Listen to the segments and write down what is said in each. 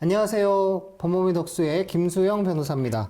안녕하세요. 법무비 덕수의 김수영 변호사입니다.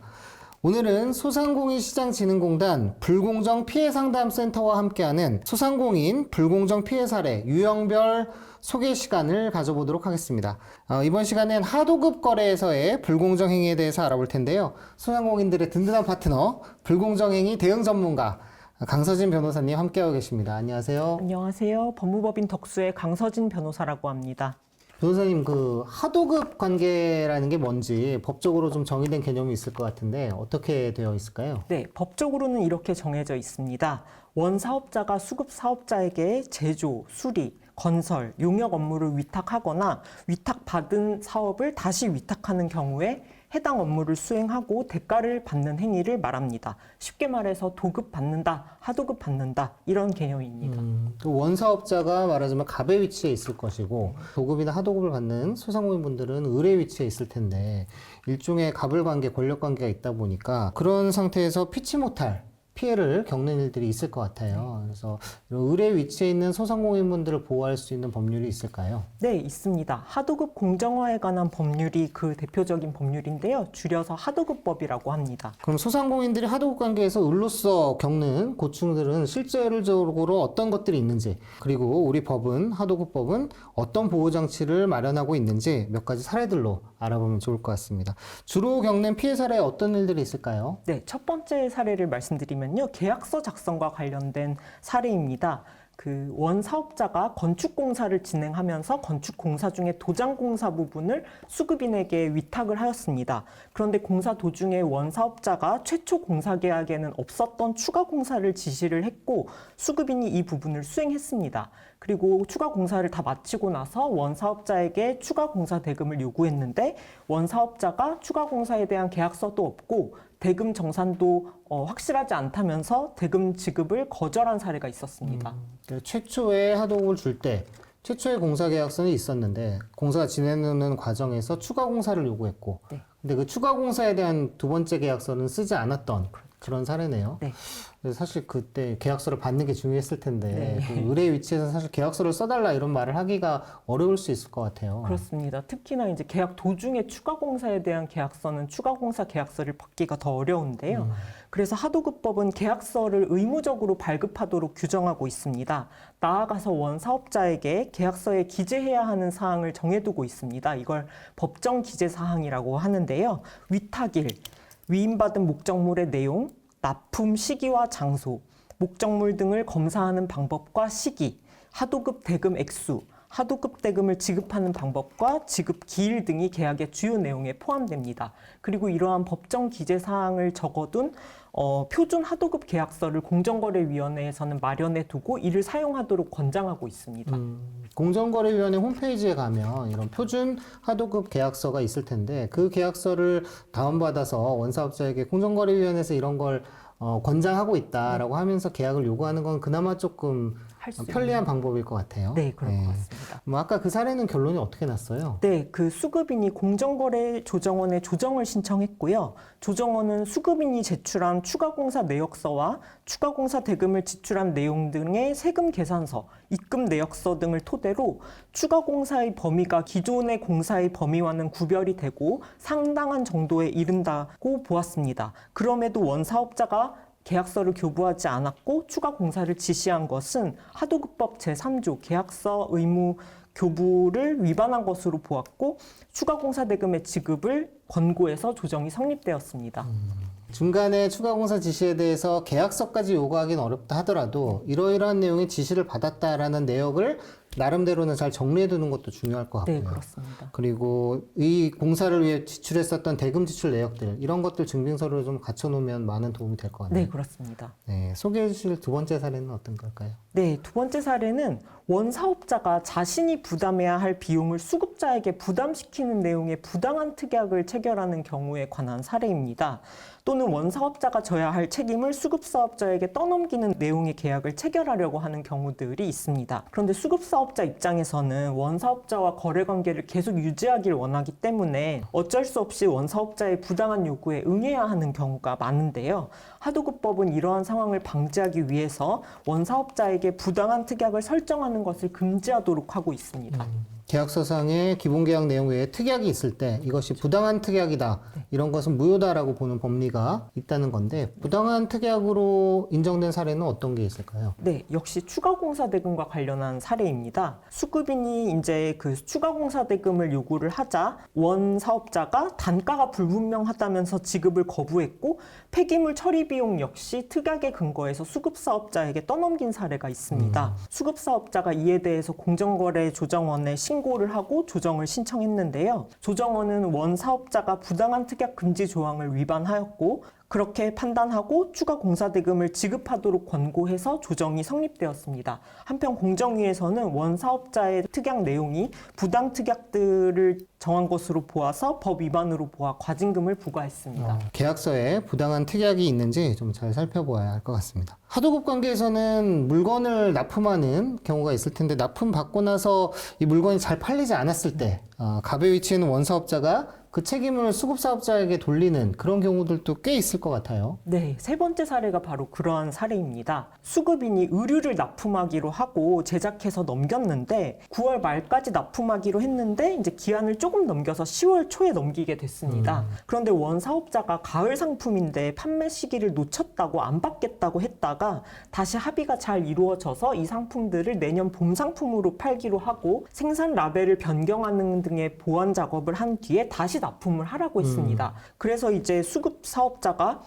오늘은 소상공인시장진흥공단 불공정피해상담센터와 함께하는 소상공인 불공정 피해 사례 유형별 소개 시간을 가져보도록 하겠습니다. 이번 시간엔 하도급 거래에서의 불공정 행위에 대해서 알아볼 텐데요. 소상공인들의 든든한 파트너, 불공정행위 대응 전문가 강서진 변호사님 함께하고 계십니다. 안녕하세요. 안녕하세요. 법무법인 덕수의 강서진 변호사라고 합니다. 변호사님, 하도급 관계라는 게 뭔지 법적으로 좀 정의된 개념이 있을 것 같은데 어떻게 되어 있을까요? 네, 법적으로는 이렇게 정해져 있습니다. 원사업자가 수급사업자에게 제조, 수리, 건설, 용역 업무를 위탁하거나 위탁받은 사업을 다시 위탁하는 경우에 해당 업무를 수행하고 대가를 받는 행위를 말합니다. 쉽게 말해서 도급 받는다, 하도급 받는다 이런 개념입니다. 원사업자가 말하자면 갑의 위치에 있을 것이고 도급이나 하도급을 받는 소상공인분들은 을의 위치에 있을 텐데 일종의 갑을 관계, 권력 관계가 있다 보니까 그런 상태에서 피치 못할 피해를 겪는 일들이 있을 것 같아요. 그래서 을의 위치에 있는 소상공인분들을 보호할 수 있는 법률이 있을까요? 네, 있습니다. 하도급 공정화에 관한 법률이 그 대표적인 법률인데요. 줄여서 하도급법이라고 합니다. 그럼 소상공인들이 하도급 관계에서 을로서 겪는 고충들은 실제적으로 어떤 것들이 있는지, 그리고 우리 법은, 하도급법은 어떤 보호장치를 마련하고 있는지 몇 가지 사례들로 알아보면 좋을 것 같습니다. 주로 겪는 피해 사례에 어떤 일들이 있을까요? 네, 첫 번째 사례를 말씀드리면요. 계약서 작성과 관련된 사례입니다. 그 원사업자가 건축공사를 진행하면서 건축공사 중에 도장공사 부분을 수급인에게 위탁을 하였습니다. 그런데 공사 도중에 원사업자가 최초 공사계약에는 없었던 추가공사를 지시를 했고 수급인이 이 부분을 수행했습니다. 그리고 추가공사를 다 마치고 나서 원사업자에게 추가공사 대금을 요구했는데 원사업자가 추가공사에 대한 계약서도 없고 대금 정산도 확실하지 않다면서 대금 지급을 거절한 사례가 있었습니다. 최초에 하도급을 줄 때 최초의 공사 계약서는 있었는데 공사가 진행하는 과정에서 추가 공사를 요구했고 네. 근데 그 추가 공사에 대한 두 번째 계약서는 쓰지 않았던 그런 사례네요. 네. 그래서 사실 그때 계약서를 받는 게 중요했을 텐데 네. 그 을의 위치에서 사실 계약서를 써달라 이런 말을 하기가 어려울 수 있을 것 같아요. 그렇습니다. 특히나 이제 계약 도중에 추가 공사에 대한 계약서는 추가 공사 계약서를 받기가 더 어려운데요. 그래서 하도급법은 계약서를 의무적으로 발급하도록 규정하고 있습니다. 나아가서 원사업자에게 계약서에 기재해야 하는 사항을 정해두고 있습니다. 이걸 법정 기재 사항이라고 하는데요. 위탁일, 위임받은 목적물의 내용, 납품 시기와 장소, 목적물 등을 검사하는 방법과 시기, 하도급 대금 액수, 하도급 대금을 지급하는 방법과 지급 기일 등이 계약의 주요 내용에 포함됩니다. 그리고 이러한 법정 기재 사항을 적어둔 표준 하도급 계약서를 공정거래위원회에서는 마련해 두고 이를 사용하도록 권장하고 있습니다. 공정거래위원회 홈페이지에 가면 이런 표준 하도급 계약서가 있을 텐데 그 계약서를 다운받아서 원사업자에게 공정거래위원회에서 이런 걸 권장하고 있다라고 하면서 계약을 요구하는 건 그나마 조금 편리한 방법일 것 같아요. 네, 그럴 것 같습니다. 아까 그 사례는 결론이 어떻게 났어요? 네, 그 수급인이 공정거래조정원에 조정을 신청했고요. 조정원은 수급인이 제출한 추가공사 내역서와 추가공사 대금을 지출한 내용 등의 세금 계산서, 입금 내역서 등을 토대로 추가공사의 범위가 기존의 공사의 범위와는 구별이 되고 상당한 정도에 이른다고 보았습니다. 그럼에도 원사업자가 계약서를 교부하지 않았고 추가 공사를 지시한 것은 하도급법 제3조 계약서 의무 교부를 위반한 것으로 보았고 추가 공사 대금의 지급을 권고해서 조정이 성립되었습니다. 중간에 추가 공사 지시에 대해서 계약서까지 요구하기는 어렵다 하더라도 이러이러한 내용의 지시를 받았다라는 내역을 나름대로는 잘 정리해 두는 것도 중요할 것 같고요. 네, 그렇습니다. 그리고 이 공사를 위해 지출했었던 대금 지출 내역들 이런 것들 증빙서를 좀 갖춰 놓으면 많은 도움이 될 것 같네요. 네, 그렇습니다. 네, 소개해 주실 두 번째 사례는 어떤 걸까요? 네, 두 번째 사례는 원사업자가 자신이 부담해야 할 비용을 수급자에게 부담시키는 내용의 부당한 특약을 체결하는 경우에 관한 사례입니다. 또는 원사업자가 져야 할 책임을 수급사업자에게 떠넘기는 내용의 계약을 체결하려고 하는 경우들이 있습니다. 그런데 수급사업자 입장에서는 원사업자와 거래관계를 계속 유지하길 원하기 때문에 어쩔 수 없이 원사업자의 부당한 요구에 응해야 하는 경우가 많은데요. 하도급법은 이러한 상황을 방지하기 위해서 원사업자에게 부당한 특약을 설정하는 것을 금지하도록 하고 있습니다. 계약서상의 기본계약 내용 외에 특약이 있을 때 이것이 부당한 특약이다. 이런 것은 무효다라고 보는 법리가 있다는 건데 부당한 특약으로 인정된 사례는 어떤 게 있을까요? 네, 역시 추가공사 대금과 관련한 사례입니다. 수급인이 이제 그 추가공사 대금을 요구를 하자 원 사업자가 단가가 불분명하다면서 지급을 거부했고 폐기물 처리 비용 역시 특약에 근거해서 수급 사업자에게 떠넘긴 사례가 있습니다. 수급 사업자가 이에 대해서 공정거래조정원에 신고를 하고 조정을 신청했는데요. 조정원은 원 사업자가 부당한 특약 금지 조항을 위반하였고 그렇게 판단하고 추가 공사 대금을 지급하도록 권고해서 조정이 성립되었습니다. 한편 공정위에서는 원 사업자의 특약 내용이 부당 특약들을 정한 것으로 보아서 법 위반으로 보아 과징금을 부과했습니다. 계약서에 부당한 특약이 있는지 좀 잘 살펴보아야 할 것 같습니다. 하도급 관계에서는 물건을 납품하는 경우가 있을 텐데 납품 받고 나서 이 물건이 잘 팔리지 않았을 때 갑에 위치해 있는 원사업자가 그 책임을 수급사업자에게 돌리는 그런 경우들도 꽤 있을 것 같아요. 네, 세 번째 사례가 바로 그러한 사례입니다. 수급인이 의류를 납품하기로 하고 제작해서 넘겼는데 9월 말까지 납품하기로 했는데 이제 기한을 조금 넘겨서 10월 초에 넘기게 됐습니다. 그런데 원 사업자가 가을 상품인데 판매 시기를 놓쳤다고 안 받겠다고 했다가 다시 합의가 잘 이루어져서 이 상품들을 내년 봄 상품으로 팔기로 하고 생산 라벨을 변경하는 등의 보완 작업을 한 뒤에 다시 납품을 하라고 했습니다. 그래서 이제 수급 사업자가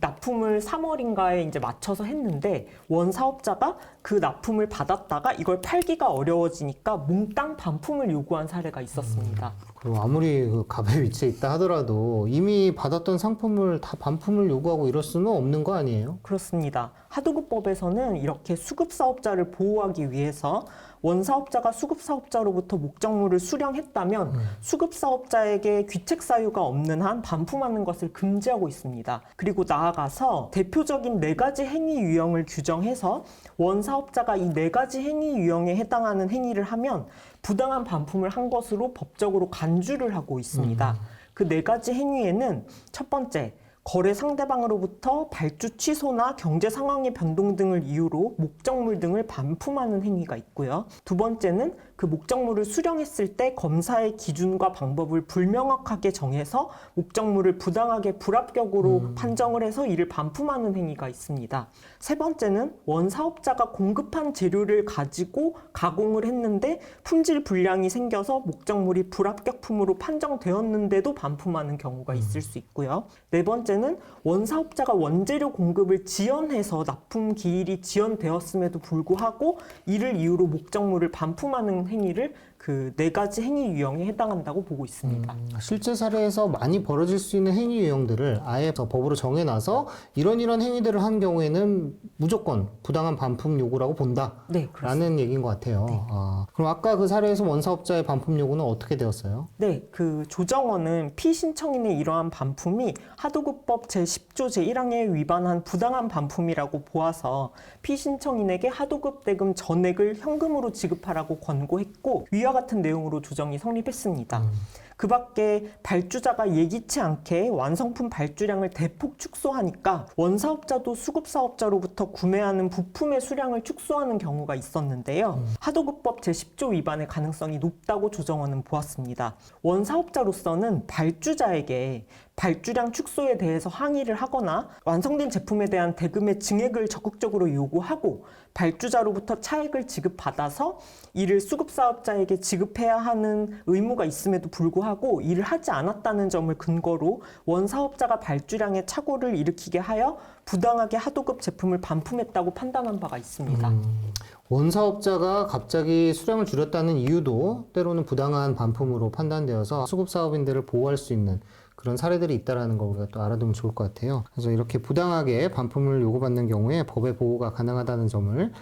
납품을 3월인가에 이제 맞춰서 했는데 원 사업자가 그 납품을 받았다가 이걸 팔기가 어려워지니까 몽땅 반품을 요구한 사례가 있었습니다. 그리고 아무리 그 갑에 위치해 있다 하더라도 이미 받았던 상품을 다 반품을 요구하고 이럴 수는 없는 거 아니에요? 그렇습니다. 하도급법에서는 이렇게 수급사업자를 보호하기 위해서 원사업자가 수급사업자로부터 목적물을 수령했다면 수급사업자에게 귀책 사유가 없는 한 반품하는 것을 금지하고 있습니다. 그리고 나아가서 대표적인 4가지 행위 유형을 규정해서 원사업자가 이 4가지 행위 유형에 해당하는 행위를 하면 부당한 반품을 한 것으로 법적으로 간주를 하고 있습니다. 그 4가지 행위에는 첫 번째, 거래 상대방으로부터 발주 취소나 경제 상황의 변동 등을 이유로 목적물 등을 반품하는 행위가 있고요. 두 번째는 그 목적물을 수령했을 때 검사의 기준과 방법을 불명확하게 정해서 목적물을 부당하게 불합격으로 판정을 해서 이를 반품하는 행위가 있습니다. 세 번째는 원사업자가 공급한 재료를 가지고 가공을 했는데 품질 불량이 생겨서 목적물이 불합격품으로 판정되었는데도 반품하는 경우가 있을 수 있고요. 네 번째는 원사업자가 원재료 공급을 지연해서 납품 기일이 지연되었음에도 불구하고 이를 이유로 목적물을 반품하는 행위를 그 4가지 행위 유형에 해당한다고 보고 있습니다. 실제 사례에서 많이 벌어질 수 있는 행위 유형들을 아예 법으로 정해놔서 이런 행위들을 한 경우에는 무조건 부당한 반품 요구라고 본다. 네, 라는 얘기인 것 같아요. 네. 그럼 아까 그 사례에서 원사업자의 반품 요구는 어떻게 되었어요? 네, 그 조정원은 피신청인의 이러한 반품이 하도급법 제10조 제1항에 위반한 부당한 반품이라고 보아서 피신청인에게 하도급 대금 전액을 현금으로 지급하라고 권고했고 위와 같은 내용으로 조정이 성립했습니다. 그 밖에 발주자가 예기치 않게 완성품 발주량을 대폭 축소하니까 원사업자도 수급사업자로부터 구매하는 부품의 수량을 축소하는 경우가 있었는데요. 하도급법 제10조 위반의 가능성이 높다고 조정원은 보았습니다. 원사업자로서는 발주자에게 발주량 축소에 대해서 항의를 하거나 완성된 제품에 대한 대금의 증액을 적극적으로 요구하고 발주자로부터 차액을 지급받아서 이를 수급사업자에게 지급해야 하는 의무가 있음에도 불구하고 이를 하지 않았다는 점을 근거로 원사업자가 발주량의 착오를 일으키게 하여 부당하게 하도급 제품을 반품했다고 판단한 바가 있습니다. 원사업자가 갑자기 수량을 줄였다는 이유도 때로는 부당한 반품으로 판단되어서 수급사업인들을 보호할 수 있는 그런 사례들이 있다는 걸 우리가 또 알아두면 좋을 것 같아요. 그래서 이렇게 부당하게 반품을 요구받는 경우에 법의 보호가 가능하다는 점을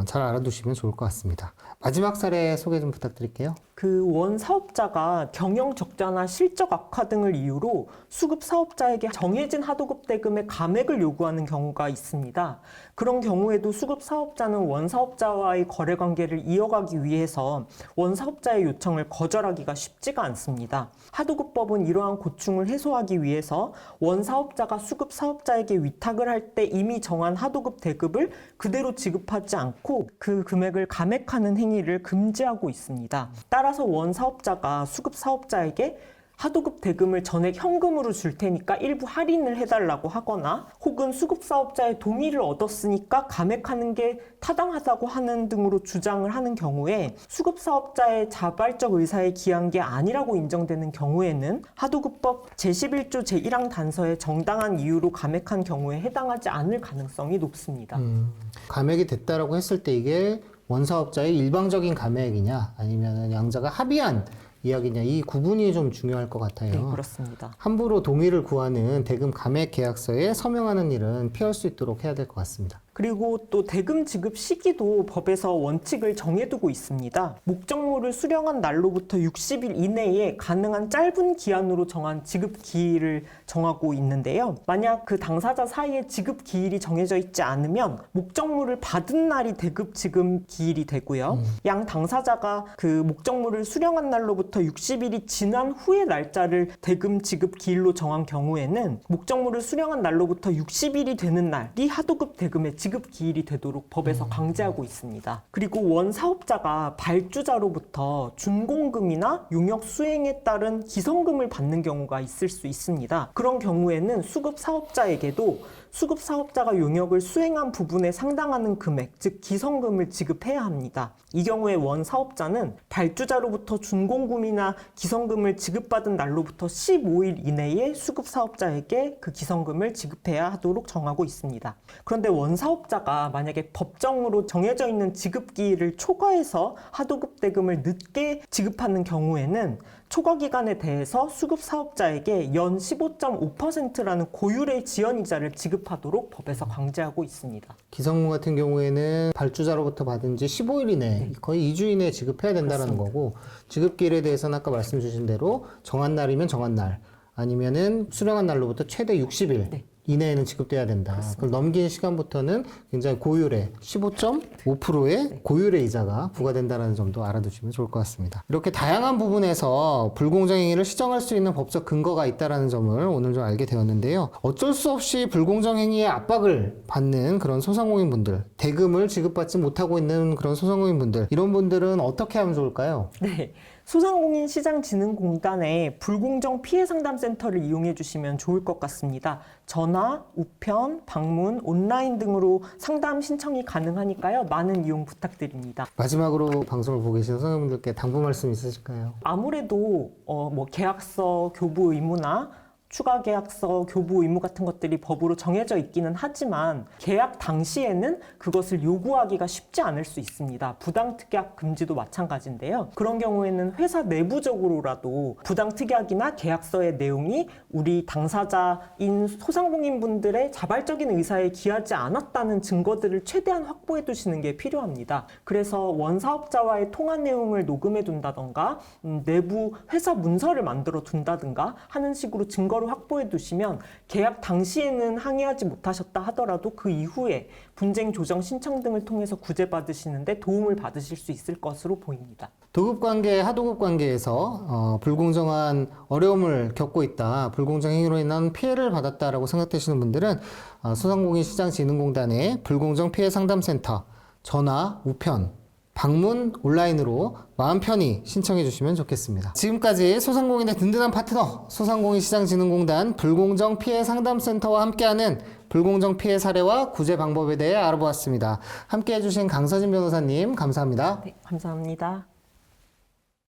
잘 알아두시면 좋을 것 같습니다. 마지막 사례 소개 좀 부탁드릴게요. 그 원사업자가 경영 적자나 실적 악화 등을 이유로 수급 사업자에게 정해진 하도급 대금의 감액을 요구하는 경우가 있습니다. 그런 경우에도 수급 사업자는 원사업자와의 거래 관계를 이어가기 위해서 원사업자의 요청을 거절하기가 쉽지가 않습니다. 하도급법은 이러한 고충을 해소하기 위해서 원사업자가 수급 사업자에게 위탁을 할 때 이미 정한 하도급 대금을 그대로 지급하지 않고 그 금액을 감액하는 행위를 금지하고 있습니다. 따라 따라서 원 사업자가 수급 사업자에게 하도급 대금을 전액 현금으로 줄 테니까 일부 할인을 해달라고 하거나 혹은 수급 사업자의 동의를 얻었으니까 감액하는 게 타당하다고 하는 등으로 주장을 하는 경우에 수급 사업자의 자발적 의사에 기한 게 아니라고 인정되는 경우에는 하도급법 제11조 제1항 단서에 정당한 이유로 감액한 경우에 해당하지 않을 가능성이 높습니다. 감액이 됐다라고 했을 때 이게 원사업자의 일방적인 감액이냐 아니면 양자가 합의한 이야기냐 이 구분이 좀 중요할 것 같아요. 네, 그렇습니다. 함부로 동의를 구하는 대금 감액 계약서에 서명하는 일은 피할 수 있도록 해야 될 것 같습니다. 그리고 또 대금 지급 시기도 법에서 원칙을 정해두고 있습니다. 목적물을 수령한 날로부터 60일 이내에 가능한 짧은 기한으로 정한 지급 기일을 정하고 있는데요. 만약 그 당사자 사이에 지급 기일이 정해져 있지 않으면 목적물을 받은 날이 대급 지급 기일이 되고요. 양 당사자가 그 목적물을 수령한 날로부터 60일이 지난 후의 날짜를 대금 지급 기일로 정한 경우에는 목적물을 수령한 날로부터 60일이 되는 날이 하도급 대금의 지급 기일이 되도록 법에서 강제하고 있습니다. 그리고 원 사업자가 발주자로부터 준공금이나 용역 수행에 따른 기성금을 받는 경우가 있을 수 있습니다. 그런 경우에는 수급 사업자에게도 수급 사업자가 용역을 수행한 부분에 상당하는 금액, 즉 기성금을 지급해야 합니다. 이 경우에 원 사업자는 발주자로부터 준공금이나 기성금을 지급받은 날로부터 15일 이내에 수급 사업자에게 그 기성금을 지급해야 하도록 정하고 있습니다. 그런데 원 사업자가 만약에 법정으로 정해져 있는 지급기일을 초과해서 하도급 대금을 늦게 지급하는 경우에는 초과 기간에 대해서 수급 사업자에게 연 15.5%라는 고율의 지연이자를 지급하도록 법에서 강제하고 있습니다. 기성금 같은 경우에는 발주자로부터 받은 지 15일 이내, 거의 2주 이내에 지급해야 된다는 거고 지급기일에 대해서는 아까 말씀 주신 대로 정한 날이면 정한 날 아니면은 수령한 날로부터 최대 60일 이내에는 지급돼야 된다. 그걸 넘긴 시간부터는 굉장히 고율의 15.5%의 고율의 이자가 부과된다는 점도 알아두시면 좋을 것 같습니다. 이렇게 다양한 부분에서 불공정 행위를 시정할 수 있는 법적 근거가 있다는 점을 오늘 좀 알게 되었는데요. 어쩔 수 없이 불공정 행위의 압박을 받는 그런 소상공인분들, 대금을 지급받지 못하고 있는 그런 소상공인분들, 이런 분들은 어떻게 하면 좋을까요? 네. 소상공인시장진흥공단의 불공정 피해상담센터를 이용해 주시면 좋을 것 같습니다. 전화, 우편, 방문, 온라인 등으로 상담 신청이 가능하니까요. 많은 이용 부탁드립니다. 마지막으로 방송을 보고 계신 소상공인분들께 당부 말씀 있으실까요? 아무래도 계약서 교부 의무나 추가 계약서 교부 의무 같은 것들이 법으로 정해져 있기는 하지만 계약 당시에는 그것을 요구하기가 쉽지 않을 수 있습니다. 부당특약 금지도 마찬가지인데요. 그런 경우에는 회사 내부적으로라도 부당특약이나 계약서의 내용이 우리 당사자인 소상공인분들의 자발적인 의사에 기하지 않았다는 증거들을 최대한 확보해 두시는 게 필요합니다. 그래서 원사업자와의 통화 내용을 녹음해 둔다던가 내부 회사 문서를 만들어 둔다든가 하는 식으로 증거를 확보해 두시면 계약 당시에는 항의하지 못하셨다 하더라도 그 이후에 분쟁 조정 신청 등을 통해서 구제받으시는데 도움을 받으실 수 있을 것으로 보입니다. 도급관계, 하도급관계에서 불공정한 어려움을 겪고 있다, 불공정 행위로 인한 피해를 받았다라고 생각되시는 분들은 소상공인시장진흥공단의 불공정 피해 상담센터 전화, 우편, 방문, 온라인으로 마음 편히 신청해 주시면 좋겠습니다. 지금까지 소상공인의 든든한 파트너 소상공인시장진흥공단 불공정 피해 상담센터와 함께하는 불공정 피해 사례와 구제 방법에 대해 알아보았습니다. 함께해 주신 강서진 변호사님 감사합니다. 네, 감사합니다.